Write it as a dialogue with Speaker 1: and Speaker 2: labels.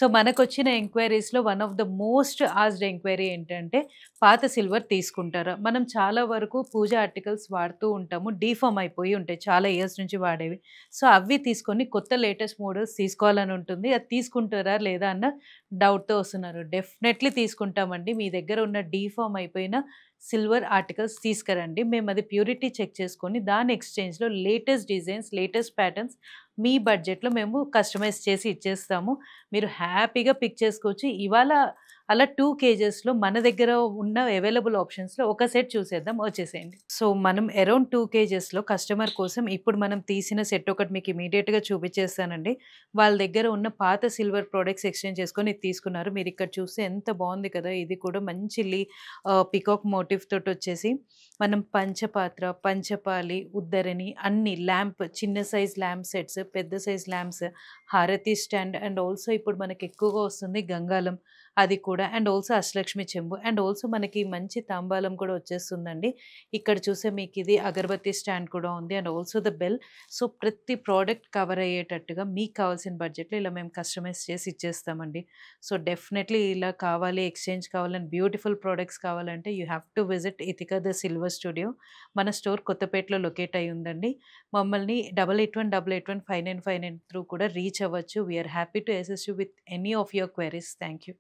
Speaker 1: So, మనకొచ్చిన ఎంక్వైరీస్‌లో one of the most asked enquiry ఏంటంటే, పాత సిల్వర్ తీసుకుంటారా? మనం చాలా వరకు పూజ ఆర్టికల్స్ వాడుతూ ఉంటాము. డీఫార్మ్ అయిపోయి ఉంటాయి. చాలా ఇయర్స్ నుంచి వాడేవి. సో, అవి తీసుకొని కొత్త లేటెస్ట్ మోడల్స్ తీసుకోవాలని ఉంటుంది. అది తీసుకుంటారా లేదా అన్న డౌట్‌తో వస్తున్నారు. డెఫినైట్‌లీ తీసుకుంటామండి. మీ దగ్గర ఉన్న డీఫార్మ్ అయిపోయిన సిల్వర్ ఆర్టికల్స్ తీసుకురండి. మేమది ప్యూరిటీ చెక్ చేసుకొని దాని ఎక్స్‌చేంజ్‌లో లేటెస్ట్ డిజైన్స్, లేటెస్ట్ ప్యాటర్న్స్ మీ బడ్జెట్‌లో మేము కస్టమైజ్ చేసి ఇచ్చేస్తాము. మీరు హ్యాపీగా పిక్ చేసుకోవచ్చు. ఇవాళ అలా 2 కేజెస్‌లో మన దగ్గర ఉన్న అవైలబుల్ ఆప్షన్స్‌లో ఒక సెట్ చూసేద్దాం. వచ్చేసేయండి. సో, మనం అరౌండ్ 2 కేజెస్‌లో కస్టమర్ కోసం ఇప్పుడు మనం తీసిన సెట్ ఒకటి మీకు ఇమ్మీడియేట్‌గా చూపించేస్తానండి. వాళ్ళ దగ్గర ఉన్న పాత సిల్వర్ ప్రొడక్ట్స్ ఎక్స్‌చేంజ్ చేసుకొని ఇది తీసుకున్నారు. మీరిక్కడ చూస్తే ఎంత బావుంది కదా! ఇది కూడా మంచి పీకాక్ మోటివ్ తోటొచ్చేసి మనం పంచపాత్ర, పంచపాలి, ఉద్దరణి అన్ని ల్యాంప్ చిన్న సైజ్ ల్యాంప్ సెట్స్, పెద్ద సైజ్ ల్యాంప్స్, హారతి స్టాండ్ అండ్ ఆల్సో ఇప్పుడు మనకి ఎక్కువగా వస్తుంది గంగాలం అది కూడా అండ్ ఆల్సో అష్టలక్ష్మి చెంబు అండ్ ఆల్సో మనకి మంచి తాంబాలం కూడా వచ్చేస్తుందండి. ఇక్కడ చూస్తే మీకిది అగరబత్తి స్టాండ్ కూడా ఉంది and also the bell. So, ప్రతి ప్రోడక్ట్ కవర్ అయ్యేటట్టుగా మీకు కావాల్సిన బడ్జెట్‌లో ఇలా మేము కస్టమైజ్ చేసి ఇచ్చేస్తామండి. సో, డెఫినైట్‌లీ ఇలా కావాలి, ఎక్స్‌చేంజ్ కావాలని బ్యూటిఫుల్ ప్రొడక్ట్స్ కావాలంటే you have to visit Ithika the silver studio. మన స్టోర్ కొత్తపేటలో లొకేట్ అయ్యి ఉందండి. మమ్మల్ని 8818815959 త్రూ కూడా రీచ్ అవ్వచ్చు. We are happy to assist you with any of your queries. Thank you.